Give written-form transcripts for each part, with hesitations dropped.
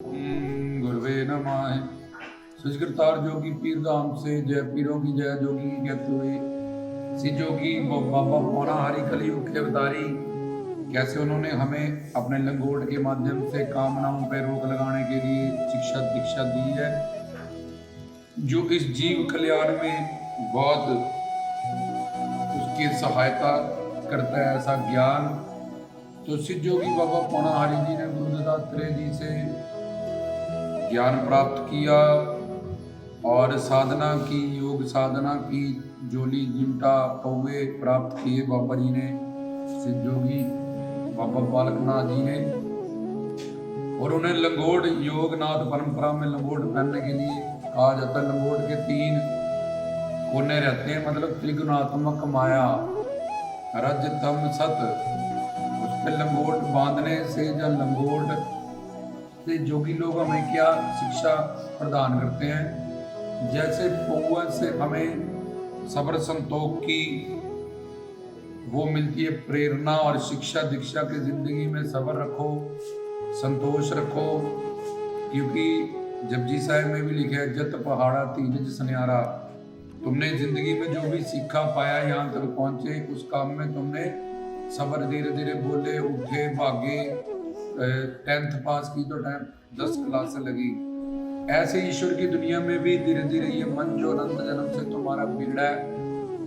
गुरुवे नमः। सुजगृतार जोगी पीर धाम से जय पीरों की जय जोगी की कहते हुए सी जोगी बाबा पौना हरि कलयुग के अवतारी कैसे उन्होंने हमें अपने लंगोट के माध्यम से कामनाओं पर रोक लगाने के लिए शिक्षा दीक्षा दी है, जो इस जीव कल्याण में बहुत उसकी सहायता करता है। ऐसा ज्ञान तो सिद्ध जोगी बाबा पौना हरि जी ने गुरु दत्तात्रेय जी से ज्ञान प्राप्त किया और साधना की, योग साधना की, जोली जिमटा पौवे प्राप्त किए बाबा जी ने, सिद्ध जोगी बाबा बालकनाथ जी ने। और उन्हें लंगोट योगनाथ परंपरा में लंगोट पहनने के लिए कहा जाता है। लंगोट के 3 कोने रहते हैं, मतलब त्रिगुणात्मक माया रज तम सत। उस पर लंगोट बांधने से या लंगोट से जोगी लोग हमें क्या शिक्षा प्रदान करते हैं, जैसे पौवा से हमें सब्र संतोष की वो मिलती है प्रेरणा और शिक्षा दीक्षा की जिंदगी में सब्र रखो, संतोष रखो। क्योंकि जपजी साहिब में भी लिखा है, जत पहाड़ा तीरज सन्यारा। तुमने जिंदगी में जो भी सीखा पाया, यहाँ तक पहुंचे, उस काम में तुमने सब्र, धीरे धीरे बोले, उठे, भागे। 10th पास की तो 10 क्लास से लगी। ऐसे ईश्वर की दुनिया में भी धीरे धीरे ये मन जो अनंत जन्म से तुम्हारा बिगड़ा है,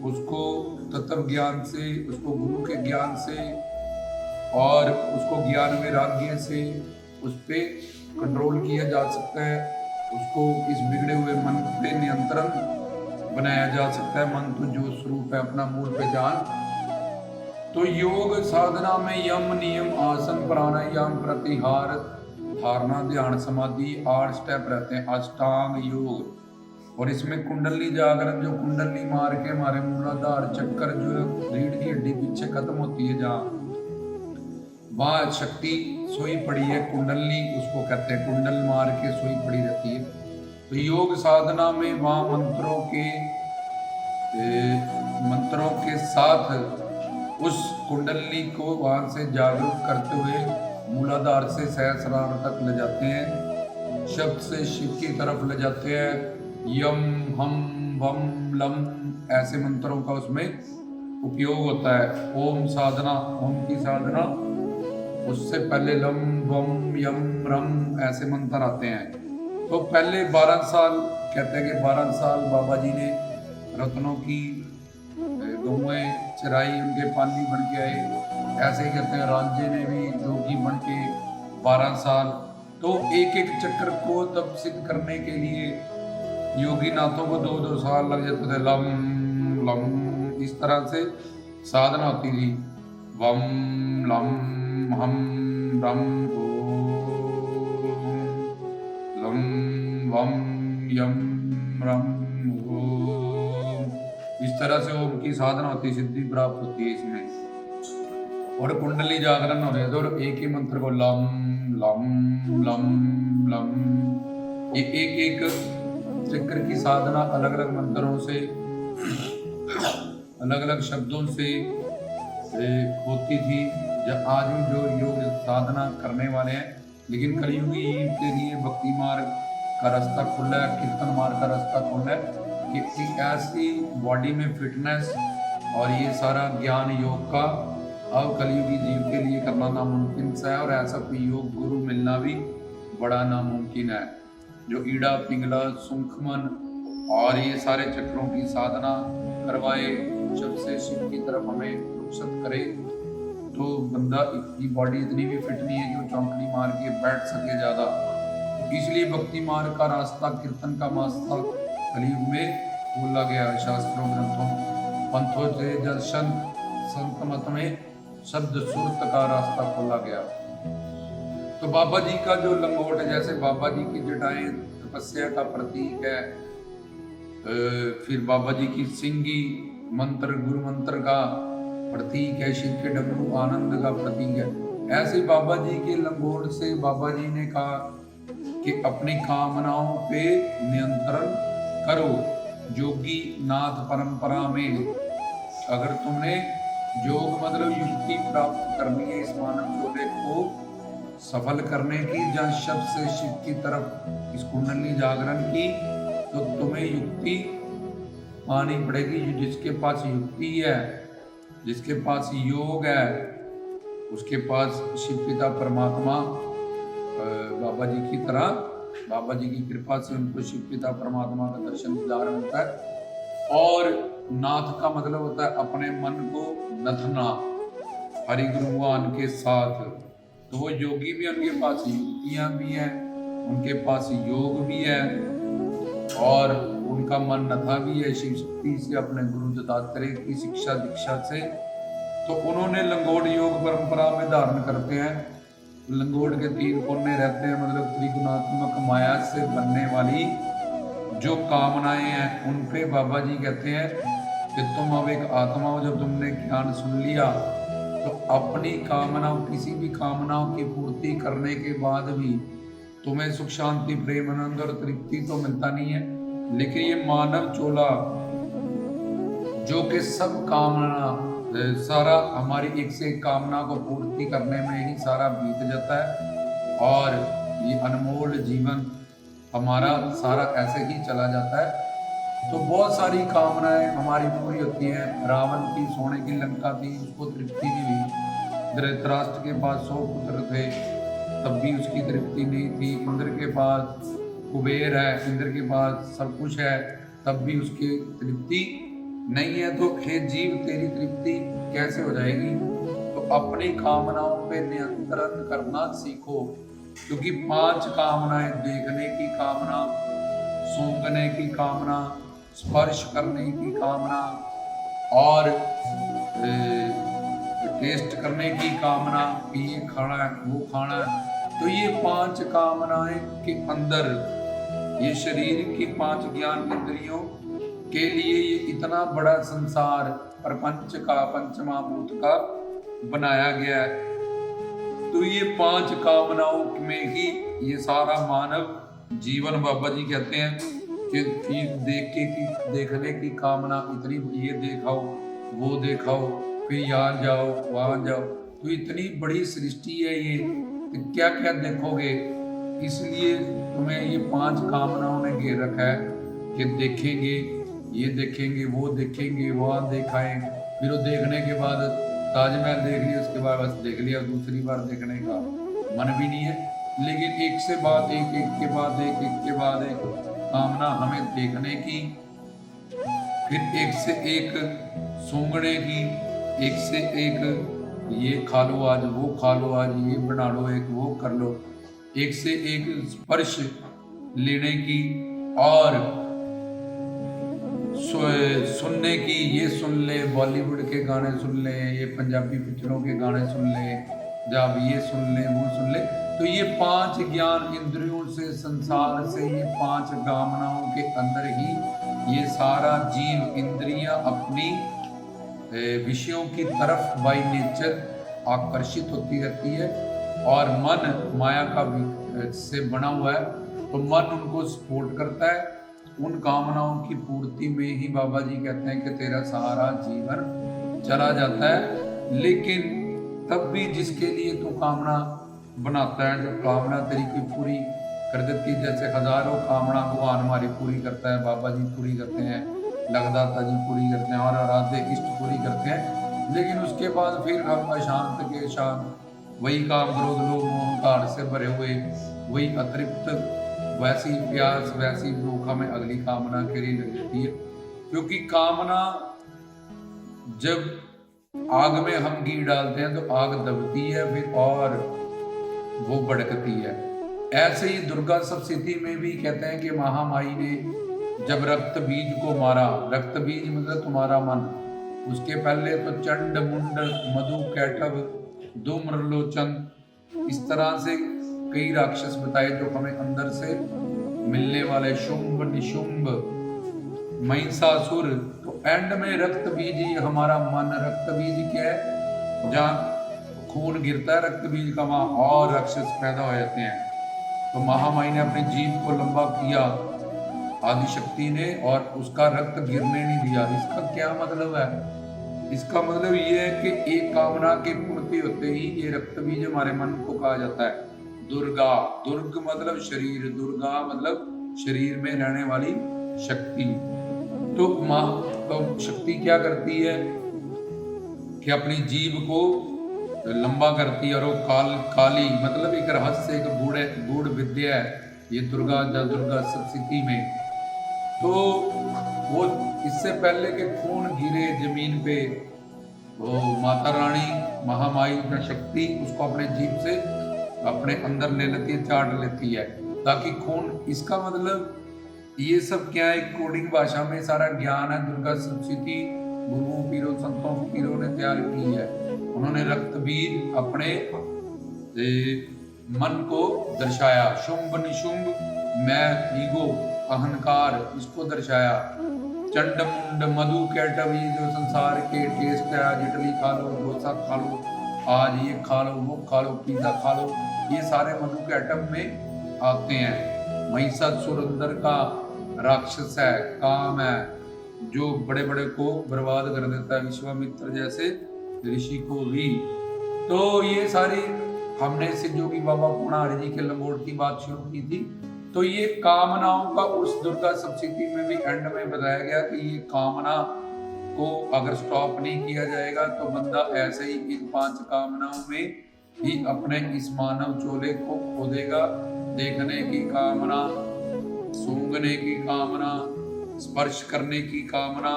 उसको तत्व ज्ञान से, उसको गुरु के ज्ञान से और उसको ज्ञान वैराग्य से उस पर कंट्रोल किया जा सकता है। उसको इस बिगड़े हुए मन पे नियंत्रण बनाया जा सकता है। मन तो जो स्वरूप है, अपना मूल पहचान। तो योग साधना में यम नियम आसन प्राणायाम प्रतिहार धारणा ध्यान समाधि 8 स्टेप रहते हैं, अष्टांग योग। और इसमें कुंडली जागरण, जो कुंडली मार के हमारे मूलाधार चक्कर, जो रीढ़ की हड्डी पीछे खत्म होती है, जहाँ वहाँ शक्ति सोई पड़ी है, कुंडली उसको कहते हैं, कुंडल मार के सोई पड़ी रहती है। तो योग साधना में वहाँ मंत्रों के साथ उस कुंडली को वहां से जागरूक करते हुए मूलाधार से सहस्रार तक ले जाते हैं, शब्द से शिव की तरफ ले जाते हैं। यम हम वम लम ऐसे मंत्रों का उसमें उपयोग होता है। ओम साधना, ओम की साधना, उससे पहले लम वम यम रम ऐसे मंत्र आते हैं। तो पहले 12 साल कहते हैं कि 12 साल बाबा जी ने रत्नों की गौएं चराई, उनके पानी बन के आए। ऐसे ही कहते हैं रांझे ने भी जोगी बन के 12 साल। तो एक एक चक्कर को तब सिद्ध करने के लिए योगी नाथों को 2-2 साल लग जाते थे। लम लम इस तरह से साधना होती थी। वम लम हम रम लम वम यम रम। इस तरह से ओम की साधना होती है, सिद्धि प्राप्त होती है इसमें। और कुंडली जागरण हो रहे थे, और एक ही मंत्र को लम लम लम लम, एक एक चक्र की साधना अलग अलग मंत्रों से, अलग अलग शब्दों से होती थी। जब आज भी जो योग साधना करने वाले हैं, लेकिन कलयुगी के लिए भक्ति मार्ग का रास्ता खुला है, कीर्तन मार्ग का रास्ता खुला है। कि ऐसी बॉडी में फिटनेस और ये सारा ज्ञान योग का अब कलयुगी जीव के लिए करना नामुमकिन सा है। और ऐसा कोई योग गुरु मिलना भी बड़ा नामुमकिन है, जो ईड़ा पिंगला सुखमन और ये सारे चक्रों की साधना करवाए, जब से शिव की तरफ हमें रुखसत करे। तो बंदा की बॉडी इतनी भी फिट नहीं है कि वो चौंकड़ी मार के बैठ सके ज़्यादा। इसलिए भक्ति मार्ग का रास्ता, कीर्तन का रास्ता कलयुग में बोला गया। शास्त्रों ग्रंथों पंथों से दर्शन संत मत में शब्द सुरत का रास्ता खोला गया। तो बाबा जी का जो लंगोट है, जैसे बाबा जी की जटाएं तपस्या का प्रतीक है, फिर बाबा जी की सिंगी मंत्र गुरु मंत्र का प्रतीक है, शिव के डमरू आनंद का प्रतीक है। ऐसे बाबा जी के लंगोट से बाबा जी ने कहा कि अपनी कामनाओं पे नियंत्रण करो। जोगी नाथ परंपरा में अगर तुमने योग मतलब युक्ति प्राप्त करनी है, इस मानव जोड़े को सफल करने की, जहाँ शब्द से शिव की तरफ इस कुंडली जागरण की, तो तुम्हें युक्ति पानी पड़ेगी। जिसके पास युक्ति है, जिसके पास योग है, उसके पास शिव पिता परमात्मा बाबा जी की तरह, बाबा जी की कृपा से उनको शिव पिता परमात्मा का दर्शन दिदार होता है। और नाथ का मतलब होता है अपने मन को नथना हरि गुरु भगवान के साथ। तो वो योगी भी, उनके पास युक्तियां भी हैं, उनके पास योग भी है और उनका मन नथा भी है शिव शक्ति से, अपने गुरु दत्तात्रेय की शिक्षा दीक्षा से। तो उन्होंने लंगोट योग परंपरा में धारण करते हैं। लंगोट के 3 कोने रहते हैं, मतलब त्रिगुणात्मक माया से बनने वाली जो कामनाएं हैं, उन पे बाबा जी कहते हैं कि तुम अब एक आत्मा हो। जब तुमने ज्ञान सुन लिया तो अपनी कामनाओं, किसी भी कामनाओं की पूर्ति करने के बाद भी तुम्हें सुख शांति प्रेम आनंद और तृप्ति तो मिलता नहीं है, लेकिन ये मानव चोला जो कि सब कामना, सारा हमारी एक से एक कामना को पूर्ति करने में ही सारा बीत जाता है और ये अनमोल जीवन हमारा सारा ऐसे ही चला जाता है। तो बहुत सारी कामनाएं हमारी पूरी होती हैं। रावण की सोने की लंका थी, उसको तृप्ति नहीं हुई। धृतराष्ट्र के पास 100 पुत्र थे, तब भी उसकी तृप्ति नहीं थी। इंद्र के पास कुबेर है, इंद्र के पास सब कुछ है, तब भी उसकी तृप्ति नहीं है। तो हे जीव, तेरी तृप्ति कैसे हो जाएगी? तो अपनी कामनाओं पे नियंत्रण करना सीखो, क्योंकि 5 कामनाएं, देखने की कामना, सूंघने की कामना, स्पर्श करने की कामना और टेस्ट करने की कामना, ये खाना है वो खाना है। तो ये 5 कामनाएं के अंदर ये शरीर की 5 ज्ञान इंद्रियों के लिए ये इतना बड़ा संसार प्रपंच का, पंचमहाभूत का बनाया गया है। तो ये 5 कामनाओं में ही ये सारा मानव जीवन, बाबा जी कहते हैं कि देखने की कामना इतनी, ये देखाओ वो देखाओ, फिर यहाँ जाओ वहाँ जाओ। तो इतनी बड़ी सृष्टि है ये, क्या क्या देखोगे। इसलिए तुम्हें ये 5 कामनाओं ने घेर रखा है कि देखेंगे, ये देखेंगे, वो देखेंगे, वहाँ देखाएं। फिर वो देखने के बाद ताजमहल देख लिया, उसके बाद बस देख लिया, दूसरी बार देखने का मन भी नहीं है। लेकिन एक से बाद एक, एक के बाद एक, एक के बाद एक कामना हमें देखने की, फिर एक से एक सूंघने की, एक से एक ये खा लो आज, वो खा लो आज, ये बना लो, एक वो कर लो, एक से एक स्पर्श लेने की और सुनने की। ये सुन ले, बॉलीवुड के गाने सुन ले, ये पंजाबी पिक्चरों के गाने सुन ले, जब ये सुन ले वो सुन ले। तो ये 5 ज्ञान इंद्रियों से, संसार से, ये 5 कामनाओं के अंदर ही ये सारा जीव इंद्रियां अपनी विषयों की तरफ बाय नेचर आकर्षित होती रहती है और मन माया का से बना हुआ है। तो मन उनको सपोर्ट करता है, उन कामनाओं की पूर्ति में ही बाबा जी कहते हैं कि तेरा सारा जीवन चला जाता है। लेकिन तब भी जिसके लिए तू कामना बनाता है, जो कामना तेरी की पूरी कर देती, जैसे हजारों कामना भगवान हमारी पूरी करता है, बाबा जी पूरी करते हैं, लगदाता जी पूरी करते हैं और आराध्य इष्ट पूरी करते हैं। लेकिन उसके बाद फिर हम अशांत के शांत, वही काम क्रोध लोभ अहंकार से भरे हुए, वही अतृप्त, वैसी प्यास, वैसी भूख हमें अगली कामना के लिए लग जाती है। क्योंकि कामना, जब आग में हम घी डालते हैं तो आग दबती है फिर और वो भड़कती है। ऐसे ही दुर्गा सप्तशती में भी कहते हैं कि महामाई ने जब रक्त बीज को मारा, रक्त बीज मतलब तुम्हारा मन, उसके पहले तो चंड मुंड मधु कैटव धूम्रलोचन, इस तरह से कई राक्षस बताए जो हमें अंदर से मिलने वाले, शुंभ निशुंभ महिषासुर। तो एंड में रक्त बीज ही हमारा मन। रक्त बीज क्या है? जहाँ खून गिरता है रक्त बीज का, वहाँ और राक्षस पैदा हो जाते हैं। तो महामाई ने अपनी जीभ को लंबा किया आदिशक्ति ने और उसका रक्त गिरने नहीं दिया। इसका क्या मतलब है? इसका मतलब ये है कि एक कामना की पूर्ति होते ही ये रक्त बीज हमारे मन को कहा जाता है दुर्गा, दुर्ग मतलब शरीर, दुर्गा मतलब शरीर में रहने वाली शक्ति। तो माँ तो शक्ति क्या करती है कि अपनी जीभ को लंबा करती है, और वो काली मतलब एक रहस्य, एक गूढ़ विद्या है ये दुर्गा सप्तशती में। तो वो इससे पहले के खून गिरे जमीन पे, वो माता रानी महामाई का शक्ति उसको अपने जीभ से अपने अंदर ले लेती है, चाट लेती है ताकि खून, इसका मतलब ये सब क्या है, कोडिंग भाषा में सारा ज्ञान है। दुर्गा सप्तशती गुरुओं पीरों संतों पीरों ने तैयार की है। उन्होंने रक्तबीज अपने मन को दर्शाया, शुंभ निशुंभ, मैं, ईगो, अहंकार, इसको दर्शाया। चंड मुंड मधु कैटव, ये जो संसार के टेस्ट है, आज इडली खा लो, डोसा खा लो, आज ये खा लो, वो खा लो, पिज्जा खा लो, ये सारे मधु कैटव में आते हैं। महिषासुर अंदर का राक्षस है, काम है, जो बड़े बड़े को बर्बाद कर देता है, विश्वामित्र जैसे ऋषि को भी। तो ये सारी हमने सिद्धयोगी बाबा पूर्णाहरि जी के लंगोट की बात शुरू की थी। तो ये कामनाओं का उस दुर्गा सप्तशती में भी एंड में बताया गया कि ये कामना को अगर स्टॉप नहीं किया जाएगा तो बंदा ऐसे ही इन 5 कामनाओं में ही अपने इस मानव चोले को खो देगा। देखने की कामना, सूंघने की कामना, स्पर्श करने की कामना,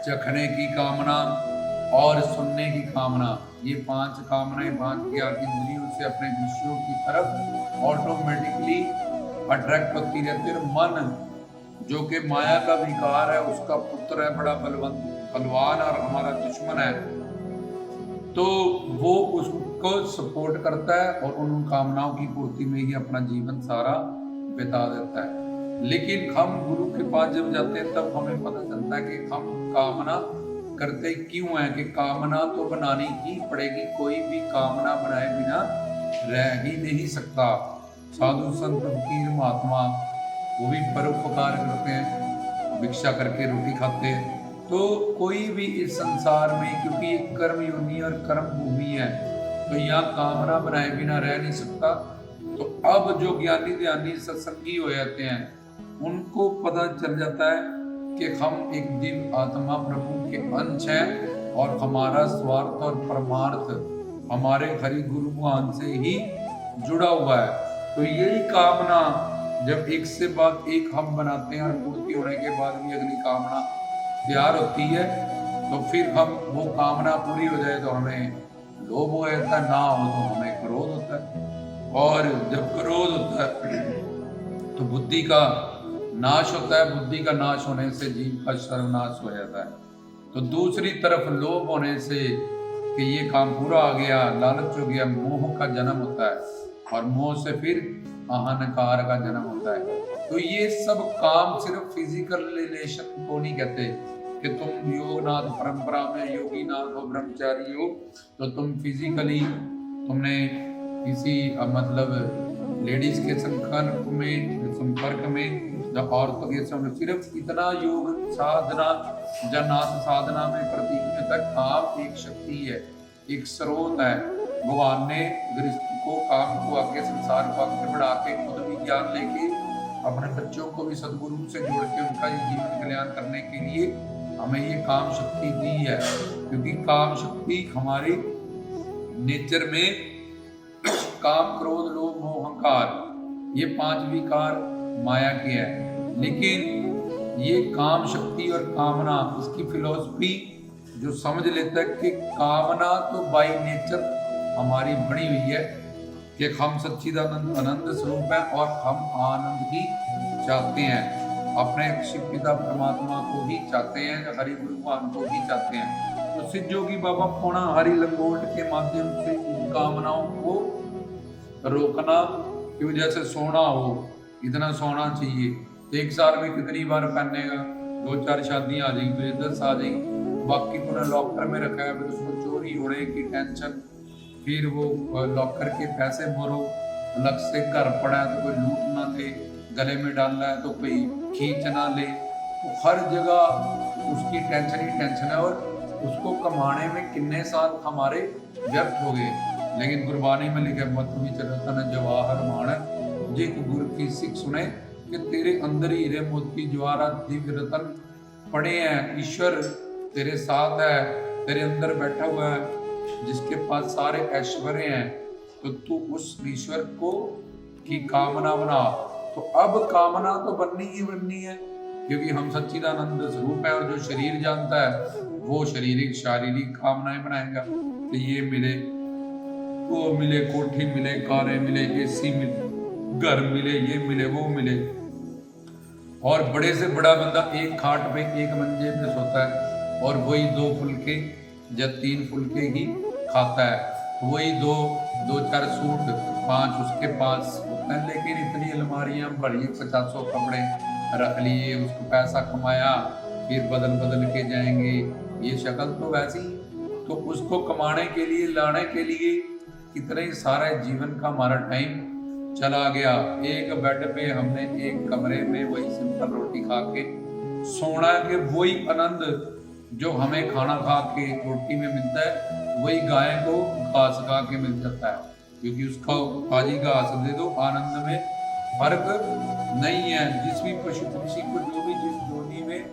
चखने की कामना और सुनने की कामना, ये 5 कामनाएं 5 ज्ञान इंद्रियों से अपने विषयों की तरफ ऑटोमेटिकली अट्रैक्ट होती रहती है। मन जो कि माया का विकार है, उसका पुत्र है, बड़ा बलवान और हमारा दुश्मन है, तो वो उसको सपोर्ट करता है और उन कामनाओं की पूर्ति में ही अपना जीवन सारा बिता देता है। लेकिन हम गुरु के पास जब जाते हैं तब हमें पता चलता है कि हम कामना करते क्यों है, कि कामना तो बनानी ही पड़ेगी, कोई भी कामना बनाए बिना रह ही नहीं सकता। साधु संत फकीर महात्मा वो भी परोपकार करते हैं, भिक्षा करके रोटी खाते हैं। तो कोई भी इस संसार में, क्योंकि ये कर्म योनि और कर्म भूमि है, तो यहाँ कामना बनाए बिना रह नहीं सकता। तो अब जो ज्ञानी ध्यानी सत्संगी हो जाते हैं उनको पता चल जाता है कि हम एक दिव्य आत्मा प्रभु के अंश हैं और हमारा स्वार्थ और परमार्थ हमारे हरि गुरु भगवान से ही जुड़ा हुआ है। तो यही कामना जब एक से बाद एक हम बनाते हैं और पूर्ति होने के बाद भी अगली कामना तैयार होती है, तो फिर हम वो कामना पूरी हो जाए तो हमें लोभ हो जाता है, ना हो तो हमें क्रोध होता है, और जब क्रोध होता है तो बुद्धि का नाश होता है। बुद्धि का नाश होने से जीव का सर्वनाश हो जाता है। तो दूसरी तरफ लोभ होने से कि ये काम पूरा आ गया, लालच हो गया, मोह का जन्म होता है और मोह से फिर अहंकार का जन्म होता है। तो ये सब काम सिर्फ फिजिकल रिलेशन को नहीं कहते कि तुम योगनाथ परंपरा में योगी नाथ हो, ब्रह्मचारी हो, तो तुम फिजिकली तुमने किसी मतलब लेडीज के संपर्क में औरतों के समय सिर्फ इतना योग साधना जन्नाथ साधना में प्रतीक तक काम एक शक्ति है, एक स्रोत है। भगवान ने गृहस्थ को काम को आगे संसार को आगे बढ़ा के खुद भी ज्ञान लेके अपने बच्चों को भी सदगुरु से जोड़ के उनका जीवन कल्याण करने के लिए हमें ये काम शक्ति दी है। क्योंकि काम शक्ति हमारे नेचर में काम क्रोध लोभ मोह अहंकार ये 5 विकार माया के है। लेकिन ये काम शक्ति और कामना, इसकी फिलॉसफी जो समझ लेता है कि कामना तो बाय नेचर हमारी बनी हुई है कि हम सच्चिदानंद आनंद स्वरूप है और हम आनंद ही चाहते हैं, अपने शिव पिता परमात्मा को ही चाहते हैं, हरि गुरु भगवान को ही चाहते हैं। तो सिद्धयोगी बाबा पूर्णाहरि लंगोट के माध्यम से इन कामनाओं को रोकना, क्यों जैसे सोना हो, इतना सोना चाहिए, एक साल में कितनी बार पहनेगा, 2-4 शादियां आ जाएंगी, 10 आ जाएंगी, बाकी पूरा लॉकर में रखा है, फिर उसको चोरी होने की टेंशन, फिर वो लॉकर के पैसे भरो, अलग से घर पड़ा है तो कोई लूट ना ले, गले में डालना है तो कोई खींच ना ले, तो हर जगह उसकी टेंशन ही टेंशन है। और उसको कमाने में कितने साल हमारे व्यर्थ हो गए। लेकिन गुरबानी में लिखा मत विच रतन जवाहर माण, जे गुर की सिख सुने कि तेरे अंदर ही हीरे मोती जवाहरात दिव्य रतन पड़े हैं। ईश्वर तेरे साथ है, तेरे अंदर बैठा हुआ है जिसके पास सारे ऐश्वर्य हैं। तो तू उस ईश्वर को की कामना बना। तो अब कामना तो बननी ही बननी है, क्योंकि हम सच्चिदानंद स्वरूप है, और जो शरीर जानता है वो शारीरिक कामनाएं बनाएगा। तो ये मिले, वो मिले, कोठी मिले, कारें मिले, एसी मिले, घर मिले, ये मिले, वो मिले। और बड़े से बड़ा बंदा एक खाट पे एक मंजे पे सोता है और वही 2 फुलके या 3 फुलके ही खाता है। वही दो 4 सूट 5 उसके पास होता है, लेकिन इतनी अलमारियां भरी 50 कपड़े रख लिए, उसको पैसा कमाया, फिर बदल के जाएंगे। ये शक्ल तो वैसी। तो उसको कमाने के लिए, लाने के लिए कितने सारे जीवन का हमारा टाइम चला गया। एक बेड पे हमने एक कमरे में वही सिंपल रोटी खा के सोना के वही आनंद जो हमें खाना खा के रोटी में मिलता है, वही गाय को घास खा के मिल जाता है। क्योंकि उसका ताजी घास दे दो, आनंद में फर्क नहीं है। जिस भी पशु पक्षी को जो भी जिस जोनी में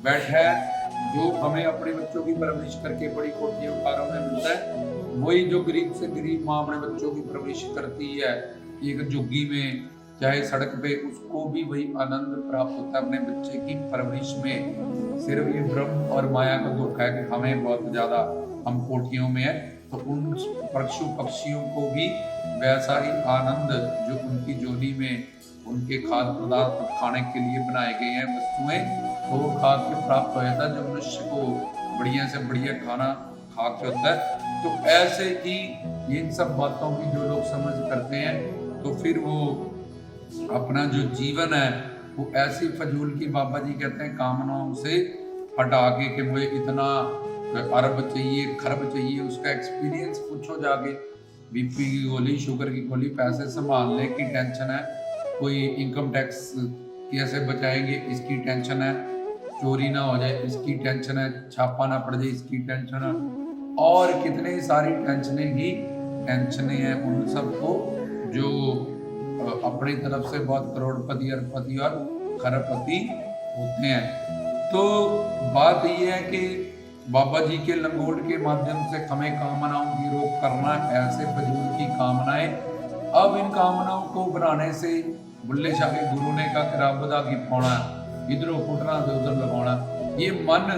बैठा है, जो हमें अपने बच्चों की परवरिश करके बड़ी कोठियों कारों में मिलता है, वही जो गरीब से गरीब माँ अपने बच्चों की परवरिश करती है एक झुग्गी में, चाहे सड़क पे, उसको भी वही आनंद प्राप्त होता है अपने बच्चे की परवरिश में। सिर्फ ये ब्रह्म और माया का धोखा है कि हमें बहुत ज्यादा, हम कोठियों में है, तो उन पशु पक्षियों को भी वैसा ही आनंद जो उनकी जोनी में उनके खाद्य पदार्थ खाने के लिए बनाए गए हैं वस्तुएं, तो वो खा के प्राप्त हो जाता है, जो मनुष्य को बढ़िया से बढ़िया खाना खा के होता है। तो ऐसे ही इन सब बातों की जो लोग समझ करते हैं, तो फिर वो अपना जो जीवन है वो ऐसी फजूल की, बाबा जी कहते हैं, कामनाओं से हटा के मुझे इतना अरब चाहिए, खरब चाहिए। उसका एक्सपीरियंस पूछो जाके, बीपी की गोली, शुगर की गोली, पैसे संभालने की टेंशन है, कोई इनकम टैक्स कैसे बचाएंगे इसकी टेंशन है, चोरी ना हो जाए इसकी टेंशन है, छापा ना पड़ जाए इसकी टेंशन है, और कितनी सारी टेंशनें हैं उन सबको जो अपनी तरफ से बहुत करोड़पति, अरबपति और खरबपति होते हैं। तो बात यह है कि बाबा जी के लंगोट के माध्यम से हमें कामनाओं की रोक करना, ऐसे फजूल की कामनाएं। अब इन कामनाओं को बनाने से बुल्ले शाह के गुरु ने कहा कि रब की पाना, इधरों फुटना तो उधर लगाना। ये मन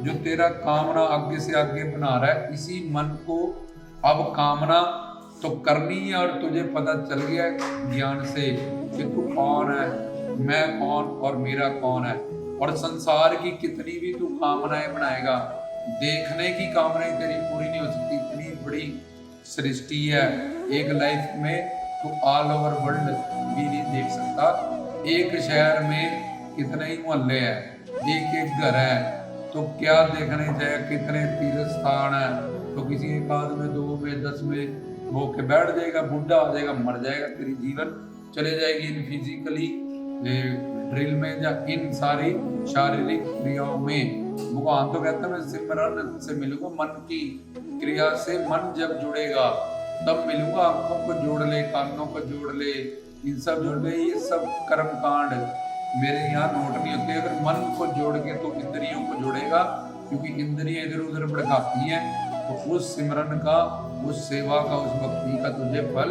जो तेरा कामना आगे से आगे बना रहा है, इसी मन को अब कामना तो करनी है। और तुझे पता चल गया ज्ञान से कि तू कौन है, मैं कौन और मेरा कौन है। और संसार की कितनी भी तू कामनाएं बनाएगा, देखने की कामनाएं तेरी पूरी नहीं हो सकती। इतनी बड़ी सृष्टि है, एक लाइफ में तू ऑल ओवर वर्ल्ड भी नहीं देख सकता। एक शहर में कितने ही मोहल्ले हैं, एक घर है, तो क्या देखने चाहिए, कितने तीर्थ स्थान है। तो किसी एक आध में, 2 में, 10 में वो के बैठ जाएगा, बुढ़ा हो जाएगा, मर जाएगा, तेरी जीवन चले जाएगी इन फिजिकली ड्रिल में या इन सारी शारीरिक क्रियाओं में। भगवान तो कहता है मैं सिमरन से मिलूंगा, मन की क्रिया से मन जब जुड़ेगा तब मिलूंगा। आंखों को जोड़ ले, कानों को जोड़ ले, इन सब जोड़ ले, ये सब कर्म कांड मेरे यहाँ नोट नहीं होते। अगर मन को जोड़ के तो इंद्रियों को जोड़ेगा, क्योंकि इंद्रियां इधर उधर भड़काती हैं। तो उस सिमरन का, उस सेवा का, उस भक्ति का तुझे फल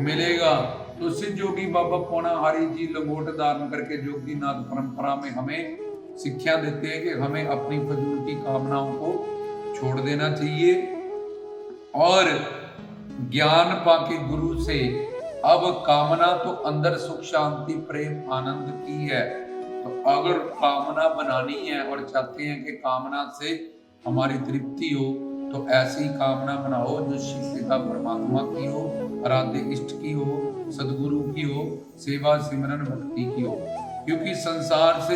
मिलेगा। तो सिद्ध जोगी बाबा पौना हरि जी लंगोट धारण करके जोगी नाथ परंपरा में हमें शिक्षा देते हैं कि हमें अपनी फजूल की कामनाओं को छोड़ देना चाहिए और ज्ञान पाके गुरु से अब कामना तो अंदर सुख शांति प्रेम आनंद की है। तो अगर कामना बनानी है और चाहते हैं कि कामना से हमारी तृप्ति हो, तो ऐसी कामना बनाओ जो शिव पिता परमात्मा की हो, आराध्य इष्ट की हो, सदगुरु की हो, सेवा सिमरन भक्ति की हो। क्योंकि संसार से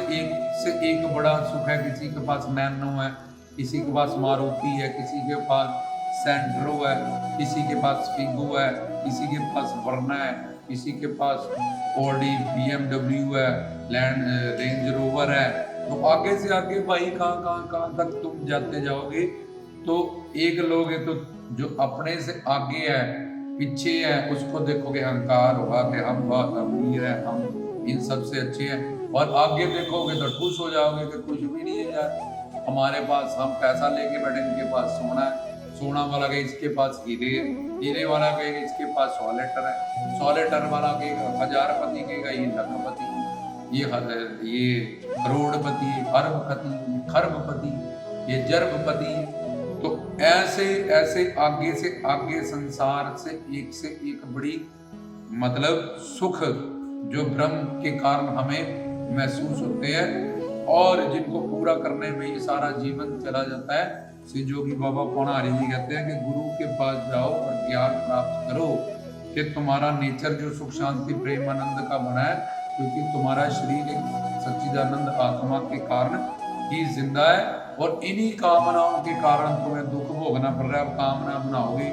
एक बड़ा सुख है। किसी के पास नैनो है, किसी के पास मारुति है, किसी के पास सेंट्रो है, किसी के पास फिगो है, किसी के पास वर्ना है, किसी के पास ऑडी BMW है, रेंज रोवर है। तो आगे से आगे भाई कहाँ तक तुम जाते जाओगे। तो एक लोगे तो जो अपने से आगे है, पीछे है, उसको देखोगे अहंकार होगा कि हम बहुत अमीर है, हम इन सब से अच्छे हैं। और आगे देखोगे तो खुश हो जाओगे कि कुछ भी नहीं है यार, हमारे पास, हम पैसा लेके बैठे, इनके पास सोना है, सोना वाला कहे इसके पास हीरे, हीरे वाला कहेगा इसके पास 100 लीटर है, 100 लीटर वाला कहेगा 1000पति, कहेगा ये लखपति, ये करोड़पति, अरबपति, खरबपति, ये जरबपति। तो ऐसे ऐसे आगे से आगे संसार से एक बड़ी मतलब सुख जो ब्रह्म के कारण हमें महसूस होते हैं, और जिनको पूरा करने में ये सारा जीवन चला जाता है। श्री जोगी बाबा पौणारी जी कहते हैं कि गुरु के पास जाओ और ज्ञान प्राप्त करो कि तुम्हारा नेचर जो सुख शांति प्रेम आनंद का बना है, क्योंकि तुम्हारा शरीर एक सच्चिदानंद आत्मा के कारण ही जिंदा है, और इन्हीं कामनाओं के कारण तुम्हें दुख भोगना पड़ रहा है। अब कामना बनाओगे,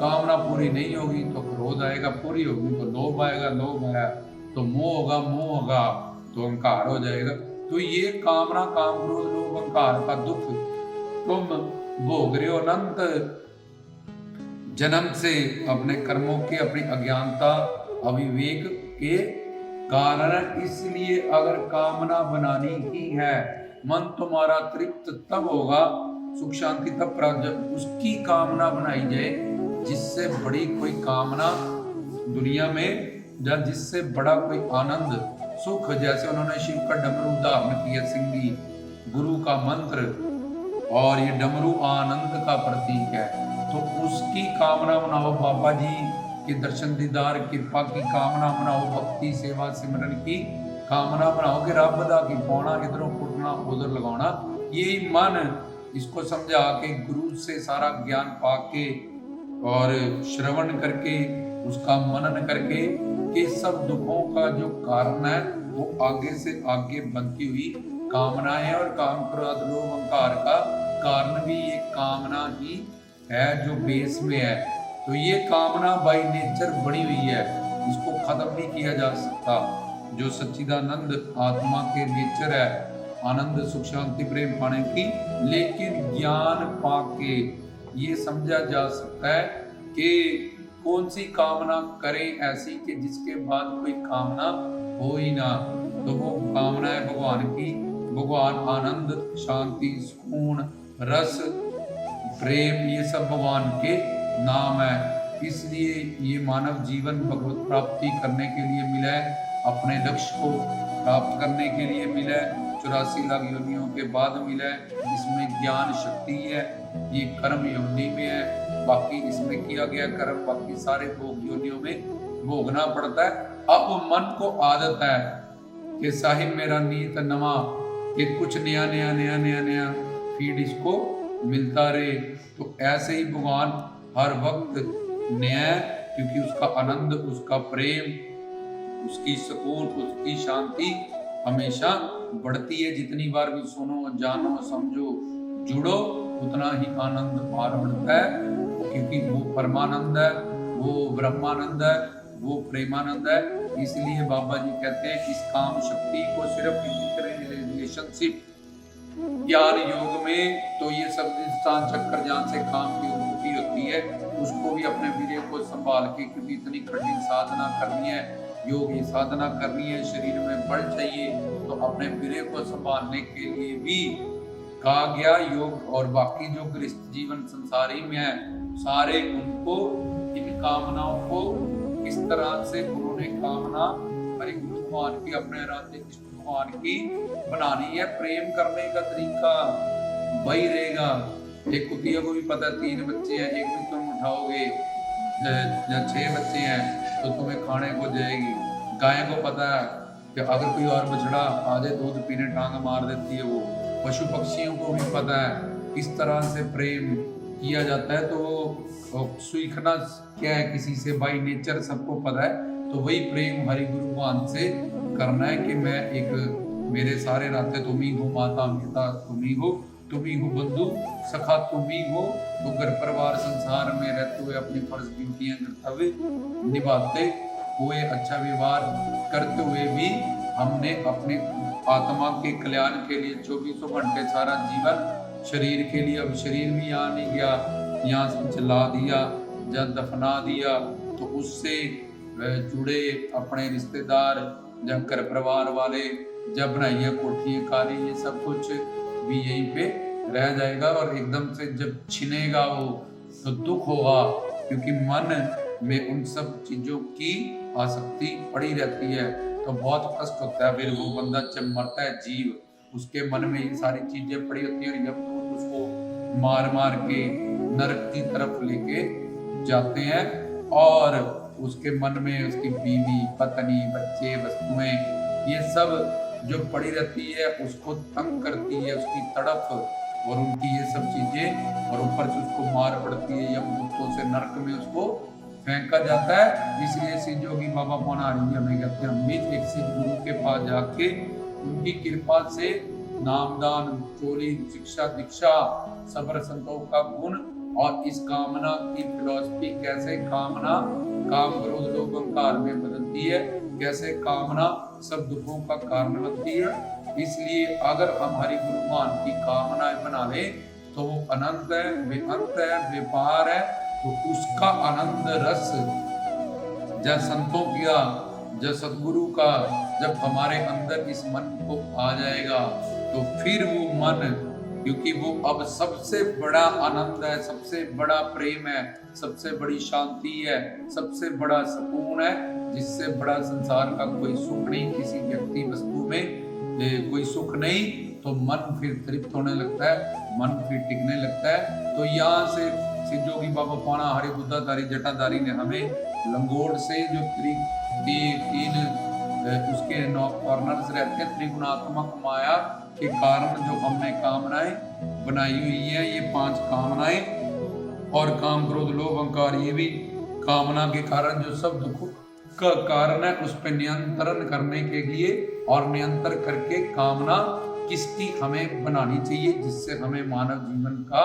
कामना पूरी नहीं होगी तो क्रोध आएगा, पूरी होगी तो लोभ आएगा, लोभ आया तो मोह होगा, मोह होगा तो अहंकार हो जाएगा। तो ये कामना, काम, क्रोध, लोभ, अहंकार का दुख तुम भोग रहे हो अनंत जन्म से, अपने कर्मों के, अपनी अज्ञानता अविवेक के कारण। इसलिए अगर कामना बनानी ही है, मन तुम्हारा तृप्त तब होगा, सुख शांति तब प्राप्त, जब उसकी कामना बनाई जाए जिससे बड़ी कोई कामना दुनिया में, या जिससे बड़ा कोई आनंद सुख, जैसे उन्होंने शिव का डमरू उदाहरण किया, सिंगी गुरु का मंत्र, और ये डमरू आनंद का प्रतीक है। तो उसकी कामना बनाओ, बाबा जी के दर्शन दीदार कृपा की कामना बनाओ, भक्ति सेवा सिमरन की कामना बनाओ कि रब दा की पाना, इधरों फुटना उधर लगाना। यही मन इसको समझा के गुरु से सारा ज्ञान पाके और श्रवण करके उसका मनन करके कि सब दुखों का जो कारण है वो आगे से आगे बनती हुई कामनाएं, और काम क्रोध लोभ अहंकार का कारण भी ये कामना ही है जो बेस में है। तो ये कामना बाय नेचर बनी हुई है, इसको खत्म नहीं किया जा सकता। जो सच्चिदानंद आत्मा के नेचर है, आनंद सुख शांति प्रेम पाने की, लेकिन ज्ञान पाके ये समझा जा सकता है कि कौन सी कामना करें ऐसी कि जिसके बाद कोई कामना हो ही ना। तो वो कामना है भगवान की, भगवान आनंद शांति सुकून रस प्रेम, ये सब भगवान के नाम है। इसलिए ये मानव जीवन भगवत प्राप्ति करने के लिए मिला है, अपने लक्ष्य को प्राप्त करने के लिए मिला है, 84 लाख योनियों के बाद मिला है। इसमें ज्ञान शक्ति है, ये कर्म योनि में है, बाकी इसमें किया गया कर्म बाकी सारे भोग योनियों में भोगना पड़ता है। अब मन को आदत है कि साहिब मेरा नीत नवा, कि कुछ नया नया नया नया नया फीड इसको मिलता रहे। तो ऐसे ही भगवान हर वक्त नया है, क्योंकि उसका आनंद, उसका प्रेम, उसकी सुकून, उसकी शांति हमेशा बढ़ती है। जितनी बार भी सुनो, जानो, समझो, जुड़ो, उतना ही आनंद पार बढ़ता है, क्योंकि वो परमानंद है, वो ब्रह्मानंद है, वो प्रेमानंद है। इसलिए बाबा जी कहते हैं इस काम शक्ति को सिर्फ रिलेशनशिप ज्ञान योग में, तो ये सब स्थान चक्कर जहाँ से काम की उत्पत्ति होती है उसको भी अपने वीर्य को संभाल के, क्योंकि इतनी कठिन साधना करनी है, योग की साधना करनी है, शरीर में बल चाहिए, तो अपने वीर्य को संभालने के लिए भी कहा गया योग। और बाकी जो गृहस्थ जीवन संसारी में है, सारे उनको इन कामनाओं को किस तरह से उन्होंने कामना हरि गुरु भगवान की, अपने राज्य कृष्ण भगवान की बनानी है। प्रेम करने का तरीका वही रहेगा। एक कुतिया को भी पता है 3 बच्चे हैं, एक भी तुम उठाओगे, या 6 बच्चे हैं तो तुम्हें खाने को जाएगी। गाय को पता है कि अगर कोई और बछड़ा आ जाए दूध पीने टांग मार देती है वो। पशु पक्षियों को भी पता है किस तरह से प्रेम किया जाता है। तो सीखना क्या है किसी से, बाई नेचर सबको पता है। तो वही प्रेम हरि गुरु भगवान से करना है कि मैं एक, मेरे सारे नाते तुम ही हो, माता पिता तुम ही हो, तुम ही हो बंधु सखा तुम ही हो। तो घर परिवार संसार में रहते हुए अपनी फर्ज ड्यूटियां कर्तव्य निभाते हुए, अच्छा व्यवहार करते हुए भी हमने अपने आत्मा के कल्याण के लिए 24 घंटे सारा जीवन शरीर के लिए, अब शरीर भी यहाँ नहीं गया, यहाँ से जला दिया या दफना दिया, तो उससे जुड़े अपने रिश्तेदार या घर परिवार वाले, जब बनाइए कोठियाँ काली, ये सब कुछ भी यहीं पे रह जाएगा। और एकदम से जब छिनेगा वो तो दुख होगा, क्योंकि मन में उन सब चीजों की आसक्ति पड़ी रहती है, तो बहुत कष्ट होता है। फिर वो बंदा जब मरता है, जीव, उसके मन में ये सारी चीजें पड़ी होती है, और यमदूत उसको मार मार के नरक की तरफ लेके जाते हैं। और उसके मन में उसकी बीवी, पत्नी, बच्चे, वस्तुएं, ये सब जो पड़ी रहती है उसको तंग करती है, उसकी तड़प और उनकी ये सब चीजें, और ऊपर से उसको मार पड़ती है, यमदूतों से नरक में उसको फेंका जाता है। इसलिए सिद्ध जोगी बाबा पौनारी जी हमें कहते हैं, हम भी एक सिद्ध गुरु के पास जाके उनकी कृपा से नामदान, चोरी, शिक्षा, दीक्षा, सब्र, संतोष का गुण, और इस कामना की फिलॉसफी, कैसे कामना काम, क्रोध, लोभ, अहंकार में बदलती है, कैसे कामना सब दुखों का कारण बनती है। इसलिए अगर हम हरि गुरु मान की कामनाएं बना ले तो वो अनंत है, बेअंत है, बेपार है। तो उसका आनंद रस जब संतों किया, जब सतगुरु का, जब हमारे अंदर इस मन को आ जाएगा, तो फिर वो मन, क्योंकि वो अब सबसे बड़ा आनंद है, सबसे बड़ा प्रेम है, सबसे बड़ी शांति है, सबसे बड़ा सुकून है, जिससे बड़ा संसार का कोई सुख नहीं, किसी व्यक्ति वस्तु में कोई सुख नहीं। तो मन फिर तृप्त होने लगता है, मन फिर टिकने लगता है। तो यहाँ से सिद्ध जोगी बाबा पौना हरि बुद्धाधारी जटाधारी ने हमें लंगोट से जो तीन उसके 9 कॉर्नर्स रहते हैं, त्रिगुणात्मक माया के कारण जो हमने कामनाएं बनाई हुई है, ये 5 कामनाएं, और काम, क्रोध, लोभ, अहंकार, ये भी कामना के कारण जो सब दुख का कारण है, उस पर नियंत्रण करने के लिए, और नियंत्रण करके कामना किसकी हमें बनानी चाहिए, जिससे हमें मानव जीवन का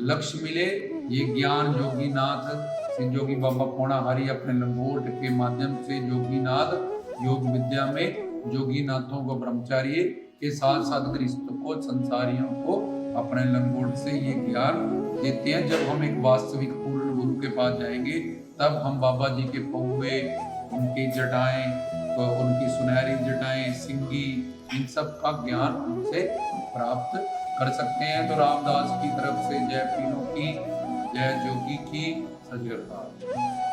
लक्ष्य मिले। ये ज्ञान जोगीनाथ सिद्ध जोगी बाबा पौना हरि अपने लंगोट के माध्यम से जोगीनाथ योग विद्या में जोगीनाथों को, ब्रह्मचारी के साथ साथ गृहस्थों को, संसारियों को अपने लंगोट से ये ज्ञान देते हैं। जब हम एक वास्तविक पूर्ण गुरु के पास जाएंगे, तब हम बाबा जी के पौवे, उनकी जटाएं, उनकी सुनहरी जटाएं, सिंगी, इन सब का ज्ञान उनसे प्राप्त कर सकते हैं। तो रामदास की तरफ से जय पीरों की, जय जोगी की, सच करता।